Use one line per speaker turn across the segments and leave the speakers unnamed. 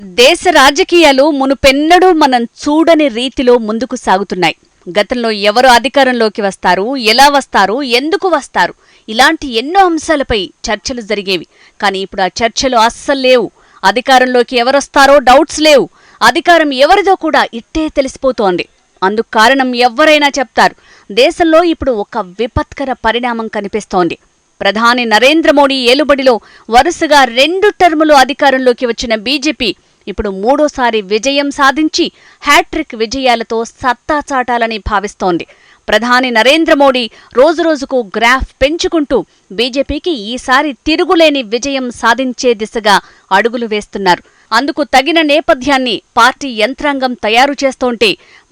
దేశ రాజకీయాలు మునుపెన్నడూ మనం చూడని రీతిలో ముందుకు సాగుతున్నాయి. గతంలో ఎవరు అధికారంలోకి వస్తారు, ఎలా వస్తారు, ఎందుకు వస్తారు, ఇలాంటి ఎన్నో అంశాలపై చర్చలు జరిగేవి. కానీ ఇప్పుడు ఆ చర్చలు అస్సలు లేవు. అధికారంలోకి ఎవరొస్తారో డౌట్స్ లేవు. అధికారం ఎవరిదో కూడా ఇట్టే తెలిసిపోతోంది. అందుకు కారణం ఎవ్వరైనా చెప్తారు. దేశంలో ఇప్పుడు ఒక విపత్కర పరిణామం కనిపిస్తోంది. ప్రధాని నరేంద్ర మోడీ ఏలుబడిలో వరుసగా 2 టర్ములు అధికారంలోకి వచ్చిన బీజేపీ ఇప్పుడు మూడోసారి విజయం సాధించి హ్యాట్రిక్ విజయాలతో సత్తా చాటాలని భావిస్తోంది. ప్రధాని నరేంద్ర మోడీ రోజురోజుకు గ్రాఫ్ పెంచుకుంటూ బీజేపీకి ఈసారి తిరుగులేని విజయం సాధించే దిశగా అడుగులు వేస్తున్నారు. అందుకు తగిన నేపథ్యాన్ని పార్టీ యంత్రాంగం తయారు చేస్తోంటే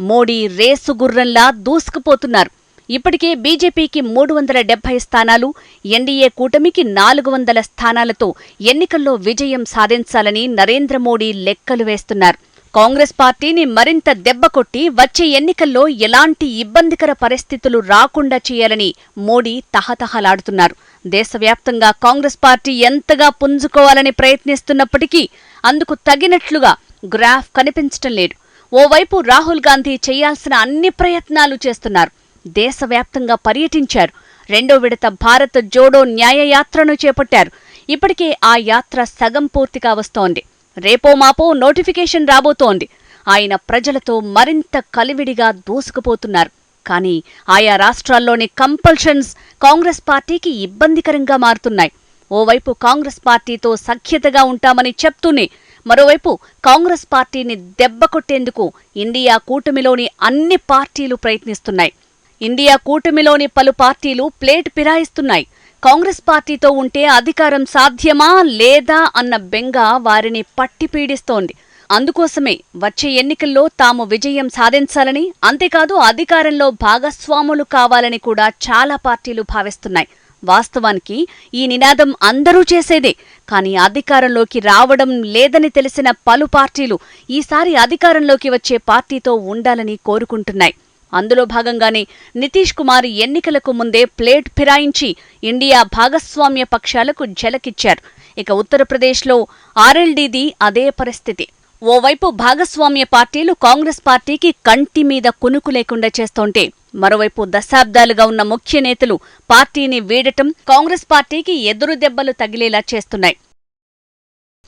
మోడీ రేసుగుర్రంలా దూసుకుపోతున్నారు. ఇప్పటికే బీజేపీకి 370 స్థానాలు, ఎన్డీఏ కూటమికి 400 స్థానాలతో ఎన్నికల్లో విజయం సాధించాలని నరేంద్ర మోడీ లెక్కలు వేస్తున్నారు. కాంగ్రెస్ పార్టీని మరింత దెబ్బకొట్టి వచ్చే ఎన్నికల్లో ఎలాంటి ఇబ్బందికర పరిస్థితులు రాకుండా చేయాలని మోడీ తహతహలాడుతున్నారు. దేశవ్యాప్తంగా కాంగ్రెస్ పార్టీ ఎంతగా పుంజుకోవాలని ప్రయత్నిస్తున్నప్పటికీ అందుకు తగినట్లుగా గ్రాఫ్ కనిపించటం లేదు. ఓవైపు రాహుల్ గాంధీ చేయాల్సిన అన్ని ప్రయత్నాలు చేస్తున్నారు. దేశవ్యాప్తంగా పర్యటించారు. 2వ విడత భారత్ జోడో న్యాయయాత్రను చేపట్టారు. ఇప్పటికే ఆ యాత్ర సగం పూర్తిగా వస్తోంది. రేపో మాపో నోటిఫికేషన్ రాబోతోంది. ఆయన ప్రజలతో మరింత కలివిడిగా దూసుకుపోతున్నారు. కానీ ఆయా రాష్ట్రాల్లోని కంపల్షన్స్ కాంగ్రెస్ పార్టీకి ఇబ్బందికరంగా మారుతున్నాయి. ఓవైపు కాంగ్రెస్ పార్టీతో సఖ్యతగా ఉంటామని చెప్తూనే మరోవైపు కాంగ్రెస్ పార్టీని దెబ్బకొట్టేందుకు ఇండియా కూటమిలోని అన్ని పార్టీలు ప్రయత్నిస్తున్నాయి. ఇండియా కూటమిలోని పలు పార్టీలు ప్లేట్ ఫిరాయిస్తున్నాయి. కాంగ్రెస్ పార్టీతో ఉంటే అధికారం సాధ్యమా లేదా అన్న బెంగ వారిని పట్టి పీడిస్తోంది. అందుకోసమే వచ్చే ఎన్నికల్లో తాము విజయం సాధించాలని, అంతేకాదు అధికారంలో భాగస్వాములు కావాలని కూడా చాలా పార్టీలు భావిస్తున్నాయి. వాస్తవానికి ఈ నినాదం అందరూ చేసేదే. కానీ అధికారంలోకి రావడం లేదని తెలిసిన పలు పార్టీలు ఈసారి అధికారంలోకి వచ్చే పార్టీతో ఉండాలని కోరుకుంటున్నాయి. అందులో భాగంగానే నితీష్ కుమార్ ఎన్నికలకు ముందే ప్లేట్ ఫిరాయించి ఇండియా భాగస్వామ్య పక్షాలకు ఝలకిచ్చారు. ఇక ఉత్తరప్రదేశ్లో ఆర్ఎల్డీది అదే పరిస్థితి. ఓవైపు భాగస్వామ్య పార్టీలు కాంగ్రెస్ పార్టీకి కంటి మీద కునుకు లేకుండా చేస్తోంటే మరోవైపు దశాబ్దాలుగా ఉన్న ముఖ్య నేతలు పార్టీని వీడటం కాంగ్రెస్ పార్టీకి ఎదురు దెబ్బలు తగిలేలా చేస్తున్నాయి.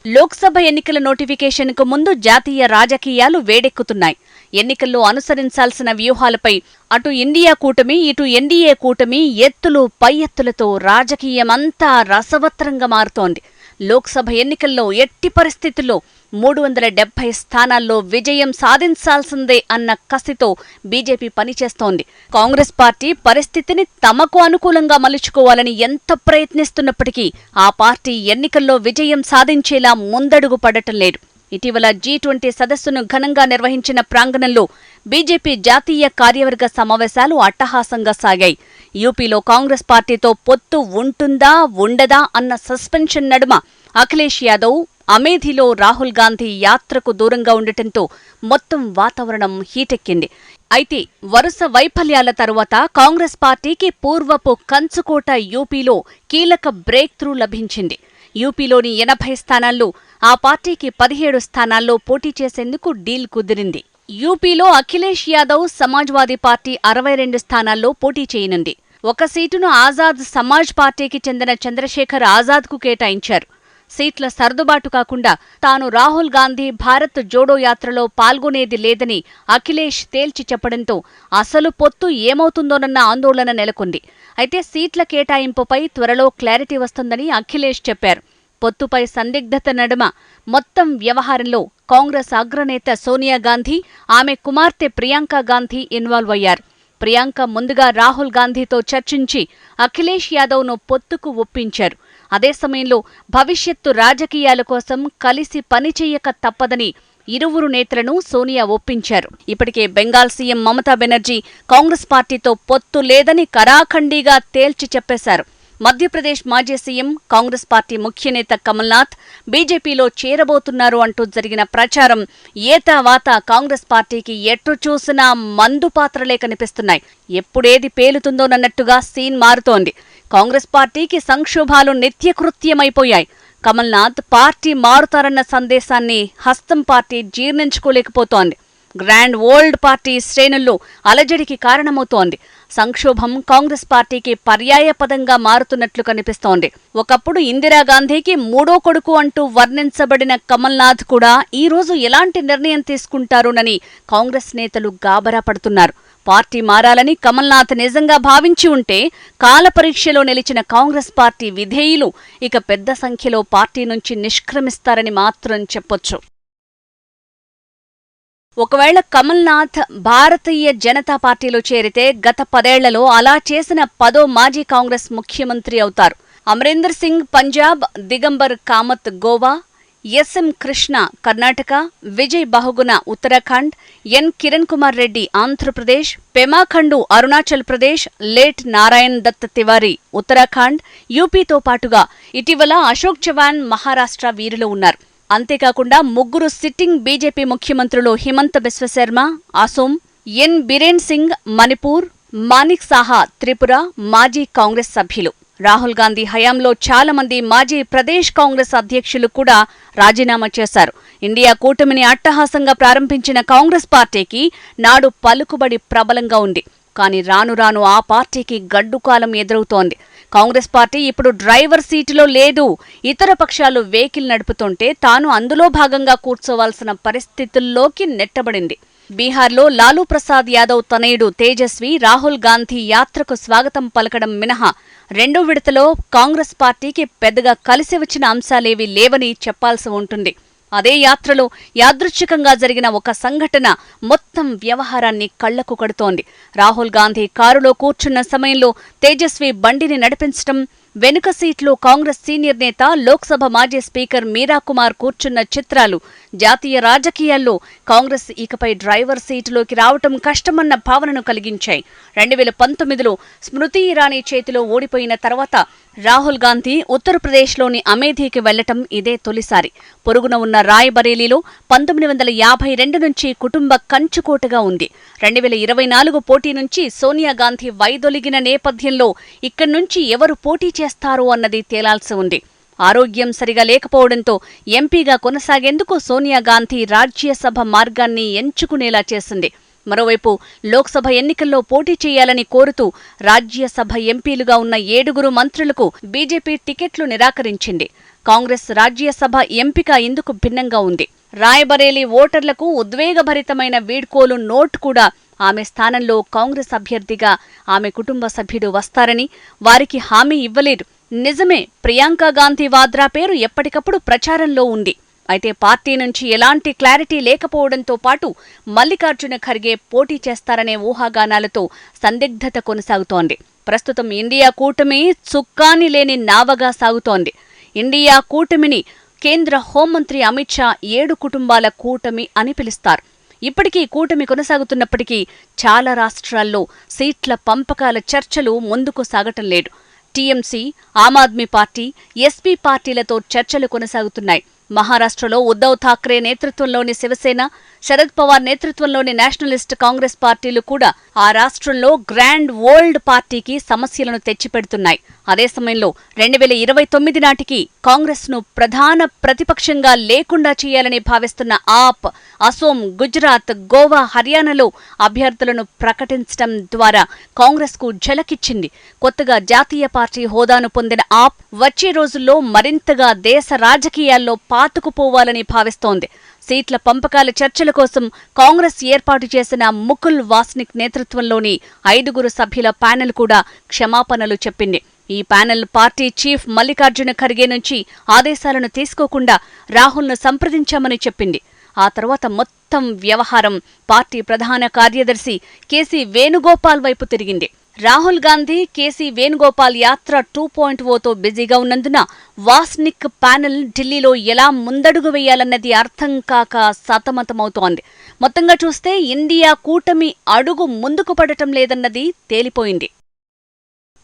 లోక్సభ ఎన్నికల నోటిఫికేషన్కు ముందు జాతీయ రాజకీయాలు వేడెక్కుతున్నాయి. ఎన్నికల్లో అనుసరించాల్సిన వ్యూహాలపై అటు ఇండియా కూటమి, ఇటు ఎన్డీఏ కూటమి ఎత్తులు పై ఎత్తులతో రాజకీయమంతా రసవత్రంగా మారుతోంది. లోక్సభ ఎన్నికల్లో ఎట్టి పరిస్థితుల్లో 370 స్థానాల్లో విజయం సాధించాల్సిందే అన్న కసితో బీజేపీ పనిచేస్తోంది. కాంగ్రెస్ పార్టీ పరిస్థితిని తమకు అనుకూలంగా మలుచుకోవాలని ఎంత ప్రయత్నిస్తున్నప్పటికీ ఆ పార్టీ ఎన్నికల్లో విజయం సాధించేలా ముందడుగు పడటం లేదు. ఇటీవల G20 సదస్సును ఘనంగా నిర్వహించిన ప్రాంగణంలో బీజేపీ జాతీయ కార్యవర్గ సమావేశాలు అట్టహాసంగా సాగాయి. యూపీలో కాంగ్రెస్ పార్టీతో పొత్తు ఉంటుందా ఉండదా అన్న సస్పెన్షన్ నడుమ అఖిలేష్ యాదవ్, అమేథీలో రాహుల్ గాంధీ యాత్రకు దూరంగా ఉండటంతో మొత్తం వాతావరణం హీటెక్కింది. అయితే వరుస వైఫల్యాల తరువాత కాంగ్రెస్ పార్టీకి పూర్వపు కంచుకోట యూపీలో కీలక బ్రేక్ త్రూ లభించింది. యూపీలోని 80 స్థానాల్లో ఆ పార్టీకి 17 స్థానాల్లో పోటీ చేసేందుకు డీల్ కుదిరింది. యూపీలో అఖిలేష్ యాదవ్ సమాజ్వాదీ పార్టీ 62 స్థానాల్లో పోటీ చేయనుంది. ఒక సీటును ఆజాద్ సమాజ్ పార్టీకి చెందిన చంద్రశేఖర్ ఆజాద్కు కేటాయించారు. సీట్ల సర్దుబాటు కాకుండా తాను రాహుల్ గాంధీ భారత్ జోడో యాత్రలో పాల్గొనేది లేదని అఖిలేష్ తేల్చి చెప్పడంతో అసలు పొత్తు ఏమవుతుందోనన్న ఆందోళన నెలకొంది. అయితే సీట్ల కేటాయింపుపై త్వరలో క్లారిటీ వస్తుందని అఖిలేష్ చెప్పారు. పొత్తుపై సందిగ్ధత నడుమ మొత్తం వ్యవహారంలో కాంగ్రెస్ అగ్రనేత సోనియా గాంధీ, ఆమె కుమార్తె ప్రియాంక గాంధీ ఇన్వాల్వ్ అయ్యారు. ప్రియాంక ముందుగా రాహుల్ గాంధీతో చర్చించి అఖిలేష్ యాదవ్ను పొత్తుకు ఒప్పించారు. అదే సమయంలో భవిష్యత్తు రాజకీయాల కోసం కలిసి పనిచేయక తప్పదని ఇరువురు నేతలను సోనియా ఒప్పించారు. ఇప్పటికే బెంగాల్ సీఎం మమతా బెనర్జీ కాంగ్రెస్ పార్టీతో పొత్తు లేదని కరాఖండీగా తేల్చి చెప్పేశారు. మధ్యప్రదేశ్ మాజీ సీఎం, కాంగ్రెస్ పార్టీ ముఖ్యనేత కమల్నాథ్ బీజేపీలో చేరబోతున్నారు అంటూ జరిగిన ప్రచారం ఏతావాతా కాంగ్రెస్ పార్టీకి ఎటు చూసినా మందు పాత్రలే కనిపిస్తున్నాయి. ఎప్పుడేది పేలుతుందోనన్నట్టుగా సీన్ మారుతోంది. కాంగ్రెస్ పార్టీకి సంక్షోభాలు నిత్యకృత్యమైపోయాయి. కమల్నాథ్ పార్టీ మారుతారన్న సందేశాన్ని హస్తం పార్టీ జీర్ణించుకోలేకపోతోంది. గ్రాండ్ ఓల్డ్ పార్టీ శ్రేణుల్లో అలజడికి కారణమవుతోంది. సంక్షోభం కాంగ్రెస్ పార్టీకి పర్యాయపదంగా మారుతున్నట్లు కనిపిస్తోంది. ఒకప్పుడు ఇందిరాగాంధీకి మూడో కొడుకు అంటూ వర్ణించబడిన కమల్నాథ్ కూడా ఈ రోజు ఎలాంటి నిర్ణయం తీసుకుంటారోనని కాంగ్రెస్ నేతలు గాబరా పడుతున్నారు. పార్టీ మారాలని కమల్నాథ్ నిజంగా భావించి ఉంటే కాలపరీక్షలో నిలిచిన కాంగ్రెస్ పార్టీ విధేయులు ఇక పెద్ద సంఖ్యలో పార్టీ నుంచి నిష్క్రమిస్తారని మాత్రం చెప్పొచ్చు. ఒకవేళ కమల్నాథ్ భారతీయ జనతా పార్టీలో చేరితే గత 10 ఏళ్లలో అలా చేసిన 10వ మాజీ కాంగ్రెస్ ముఖ్యమంత్రి అవుతారు. అమరీందర్ సింగ్ పంజాబ్, దిగంబర్ కామత్ గోవా, ఎస్ఎం కృష్ణ కర్ణాటక, విజయ్ బహుగుణ ఉత్తరాఖండ్, ఎన్ కిరణ్ కుమార్ రెడ్డి ఆంధ్రప్రదేశ్, పెమా ఖండు అరుణాచల్ ప్రదేశ్, లేట్ నారాయణ్ దత్ తివారీ ఉత్తరాఖండ్, యూపీతో పాటుగా ఇటీవల అశోక్ చవాన్ మహారాష్ట్ర వీరిలో ఉన్నారు. అంతేకాకుండా 3 సిట్టింగ్ బీజేపీ ముఖ్యమంత్రులు హిమంత బిశ్వశర్మ అసోం, ఎన్ బిరేన్ సింగ్ మణిపూర్, మానిక్ సాహా త్రిపుర మాజీ కాంగ్రెస్ సభ్యులు. రాహుల్ గాంధీ హయాంలో చాలా మంది మాజీ ప్రదేశ్ కాంగ్రెస్ అధ్యక్షులు కూడా రాజీనామా చేశారు. ఇండియా కూటమిని అట్టహాసంగా ప్రారంభించిన కాంగ్రెస్ పార్టీకి నాడు పలుకుబడి ప్రబలంగా ఉంది. కానీ రాను రాను ఆ పార్టీకి గడ్డుకాలం ఎదురవుతోంది. కాంగ్రెస్ పార్టీ ఇప్పుడు డ్రైవర్ సీటులో లేదు. ఇతర పక్షాలు వెహికల్ నడుపుతుంటే తాను అందులో భాగంగా కూర్చోవాల్సిన పరిస్థితుల్లోకి నెట్టబడింది. బీహార్లో లాలూ ప్రసాద్ యాదవ్ తనయుడు తేజస్వి రాహుల్ గాంధీ యాత్రకు స్వాగతం పలకడం మినహా 2వ విడతలో కాంగ్రెస్ పార్టీకి పెద్దగా కలిసి వచ్చిన అంశాలేవీ లేవని చెప్పాల్సి ఉంటుంది. అదే యాత్రలో యాదృచ్ఛికంగా జరిగిన ఒక సంఘటన మొత్తం వ్యవహారాన్ని కళ్లకు కడుతోంది. రాహుల్ గాంధీ కారులో కూర్చున్న సమయంలో తేజస్వి బండిని నడిపించడం, వెనుక సీట్లో కాంగ్రెస్ సీనియర్ నేత లోక్సభ మాజీ స్పీకర్ మీరాకుమార్ కూర్చున్న చిత్రాలు జాతీయ రాజకీయాల్లో కాంగ్రెస్ ఇకపై డ్రైవర్ సీటులోకి రావటం కష్టమన్న భావనను కలిగించాయి. 2019లో స్మృతి ఇరానీ చేతిలో ఓడిపోయిన తర్వాత రాహుల్ గాంధీ ఉత్తరప్రదేశ్లోని అమేథీకి వెళ్లటం ఇదే తొలిసారి. పొరుగున ఉన్న రాయ్బరేలీలో 1952 నుంచి కుటుంబ కంచుకోటగా ఉంది. 2024 పోటీ నుంచి సోనియా గాంధీ వైదొలిగిన నేపథ్యంలో ఇక్కడి నుంచి ఎవరు పోటీ చేస్తారో అన్నది తేలాల్సి ఉంది. ఆరోగ్యం సరిగా లేకపోవడంతో ఎంపీగా కొనసాగేందుకు సోనియా గాంధీ రాజ్యసభ మార్గాన్ని ఎంచుకునేలా చేసింది. మరోవైపు లోక్సభ ఎన్నికల్లో పోటీ చేయాలని కోరుతూ రాజ్యసభ ఎంపీలుగా ఉన్న 7 మంత్రులకు బీజేపీ టికెట్లు నిరాకరించింది. కాంగ్రెస్ రాజ్యసభ ఎంపిక ఇందుకు భిన్నంగా ఉంది. రాయ్బరేలీ ఓటర్లకు ఉద్వేగభరితమైన వీడ్కోలు నోట్ కూడా ఆమె స్థానంలో కాంగ్రెస్ అభ్యర్థిగా ఆమె కుటుంబ సభ్యుడు వస్తారని వారికి హామీ ఇవ్వలేదు. నిజమే, ప్రియాంక గాంధీ వాద్రా పేరు ఎప్పటికప్పుడు ప్రచారంలో ఉంది. అయితే పార్టీ నుంచి ఎలాంటి క్లారిటీ లేకపోవడంతో పాటు మల్లికార్జున ఖర్గే పోటీ చేస్తారనే ఊహాగానాలతో సందిగ్ధత కొనసాగుతోంది. ప్రస్తుతం ఇండియా కూటమి చుక్కాని లేని నావగా సాగుతోంది. ఇండియా కూటమిని కేంద్ర హోంమంత్రి అమిత్ షా 7 కుటుంబాల కూటమి అని పిలుస్తారు. ఇప్పటికీ కూటమి కొనసాగుతున్నప్పటికీ చాలా రాష్ట్రాల్లో సీట్ల పంపకాల చర్చలు ముందుకు సాగటం లేదు. TMC, Aam Aadmi party, SP పార్టీలతో చర్చలు కొనసాగుతున్నాయి. మహారాష్ట్రలో ఉద్దవ్ ఠాక్రే నేతృత్వంలోని శివసేన, శరద్ పవార్ నేతృత్వంలోని నేషనలిస్ట్ కాంగ్రెస్ పార్టీలు కూడా ఆ రాష్ట్రంలో గ్రాండ్ ఓల్డ్ పార్టీకి సమస్యలను తెచ్చిపెడుతున్నాయి. అదే సమయంలో 2029 నాటికి కాంగ్రెస్ ను ప్రధాన ప్రతిపక్షంగా లేకుండా చేయాలని భావిస్తున్న ఆప్ అసోం, గుజరాత్, గోవా, హర్యానాలో అభ్యర్థులను ప్రకటించడం ద్వారా కాంగ్రెస్ కు ఝలకిచ్చింది. కొత్తగా జాతీయ పార్టీ హోదాను పొందిన ఆప్ వచ్చే రోజుల్లో మరింతగా దేశ రాజకీయాల్లో పాతుకుపోవాలని భావిస్తోంది. సీట్ల పంపకాల చర్చల కోసం కాంగ్రెస్ ఏర్పాటు చేసిన ముకుల్ వాస్నిక్ నేతృత్వంలోని 5 సభ్యుల ప్యానెల్ కూడా క్షమాపణలు చెప్పింది. ఈ panel party chief Mallikarjuna Kharge నుంచి ఆదేశాలను తీసుకోకుండా రాహుల్ను సంప్రదించామని చెప్పింది. ఆ తర్వాత మొత్తం వ్యవహారం పార్టీ ప్రధాన కార్యదర్శి కేసీ వేణుగోపాల్ వైపు తిరిగింది. రాహుల్ గాంధీ, కేసీ వేణుగోపాల్ యాత్ర 2.0తో బిజీగా ఉన్నందున వాస్నిక్ ప్యానెల్ ఢిల్లీలో ఎలా ముందడుగు వేయాలన్నది అర్థం కాక సతమతమవుతోంది. మొత్తంగా చూస్తే ఇండియా కూటమి అడుగు ముందుకు పడటం లేదన్నది తేలిపోయింది.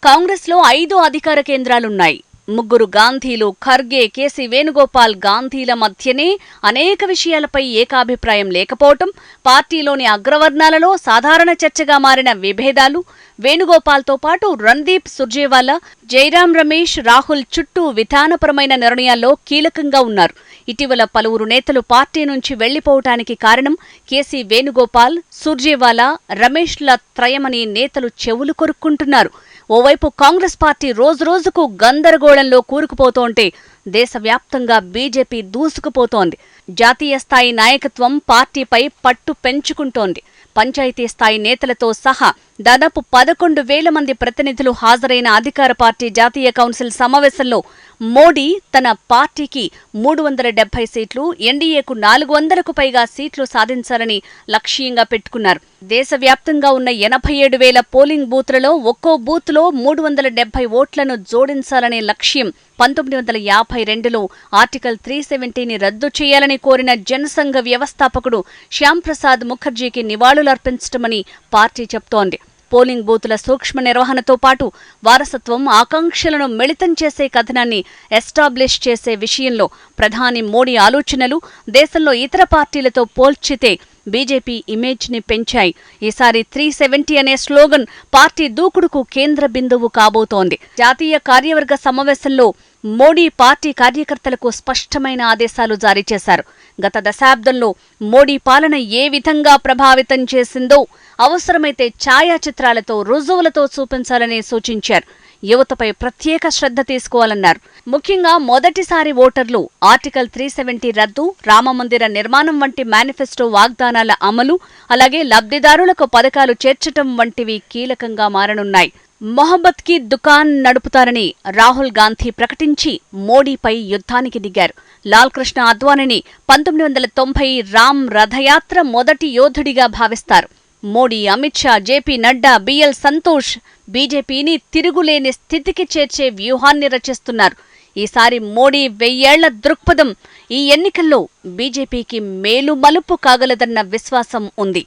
కాంగ్రెస్లో 5 అధికార కేంద్రాలున్నాయి. ముగ్గురు గాంధీలు ఖర్గే, కేసీ వేణుగోపాల్ గాంధీల మధ్యనే అనేక విషయాలపై ఏకాభిప్రాయం లేకపోవటం, పార్టీలోని అగ్రవర్ణాలలో సాధారణ చర్చగా మారిన విభేదాలు, వేణుగోపాల్తో పాటు రణ్దీప్ సుర్జేవాలా, జైరాం రమేష్, రాహుల్ చుట్టూ విధానపరమైన నిర్ణయాల్లో కీలకంగా ఉన్నారు. ఇటీవల పలువురు నేతలు పార్టీ నుంచి వెళ్లిపోవటానికి కారణం కేసీ వేణుగోపాల్, సుర్జేవాలా, రమేష్ల త్రయమని నేతలు చెవులు కొరుక్కుంటున్నారు. ఓవైపు కాంగ్రెస్ పార్టీ రోజురోజుకు గందరగోళంలో కూరుకుపోతోంటే దేశవ్యాప్తంగా బీజేపీ దూసుకుపోతోంది. జాతీయ స్థాయి నాయకత్వం పార్టీపై పట్టు పెంచుకుంటోంది. పంచాయతీ స్థాయి నేతలతో సహా దాదాపు 11,000 మంది ప్రతినిధులు హాజరైన అధికార పార్టీ జాతీయ కౌన్సిల్ సమావేశంలో మోడీ తన పార్టీకి 370 సీట్లు, ఎన్డీఏకు 400కు పైగా సీట్లు సాధించాలని లక్ష్యంగా పెట్టుకున్నారు. దేశవ్యాప్తంగా ఉన్న 87,000 పోలింగ్ బూత్లలో ఒక్కో బూత్లో 370 ఓట్లను జోడించాలనే లక్ష్యం 1952లో ఆర్టికల్ 370ని రద్దు చేయాలని కోరిన జనసంఘ వ్యవస్థాపకుడు శ్యాంప్రసాద్ ముఖర్జీకి నివాళులర్పించటమని పార్టీ చెప్తోంది. పోలింగ్ బూతుల సూక్ష్మ నిర్వహణతో పాటు వారసత్వం, ఆకాంక్షలను మిళితం చేసే కథనాన్ని ఎస్టాబ్లిష్ చేసే విషయంలో ప్రధాని మోడీ ఆలోచనలు దేశంలో ఇతర పార్టీలతో పోల్చితే బీజేపీ ఇమేజ్ని పెంచాయి. ఈసారి 370 అనే స్లోగన్ పార్టీ దూకుడుకు కేంద్ర బిందువు కాబోతోంది. జాతీయ కార్యవర్గ సమావేశంలో మోడీ పార్టీ కార్యకర్తలకు స్పష్టమైన ఆదేశాలు జారీ చేశారు. గత దశాబ్దంలో మోడీ పాలన ఏ విధంగా ప్రభావితం చేసిందో అవసరమైతే ఛాయాచిత్రాలతో, రుజువులతో చూపించాలని సూచించారు. యువతపై ప్రత్యేక శ్రద్ధ తీసుకోవాలన్నారు. ముఖ్యంగా మొదటిసారి ఓటర్లు, ఆర్టికల్ 370 రద్దు, రామమందిర నిర్మాణం వంటి మేనిఫెస్టో వాగ్దానాల అమలు, అలాగే లబ్ధిదారులకు పథకాలు చేర్చటం వంటివి కీలకంగా మారనున్నాయి. మొహబ్బత్ కి దుకాన్ నడుపుతారని రాహుల్ గాంధీ ప్రకటించి మోడీపై యుద్ధానికి దిగారు. లాల్ కృష్ణ అద్వానీని 1990 రామ్ రథయాత్ర మొదటి యోధుడిగా భావిస్తారు. మోడీ, అమిత్ షా, జేపీ నడ్డా, బిఎల్ సంతోష్ బీజేపీని తిరుగులేని స్థితికి చేర్చే వ్యూహాన్ని రచిస్తున్నారు. ఈసారి మోడీ 1000 ఏళ్ల దృక్పథం ఈ ఎన్నికల్లో బీజేపీకి మేలు మలుపు కాగలదన్న విశ్వాసం ఉంది.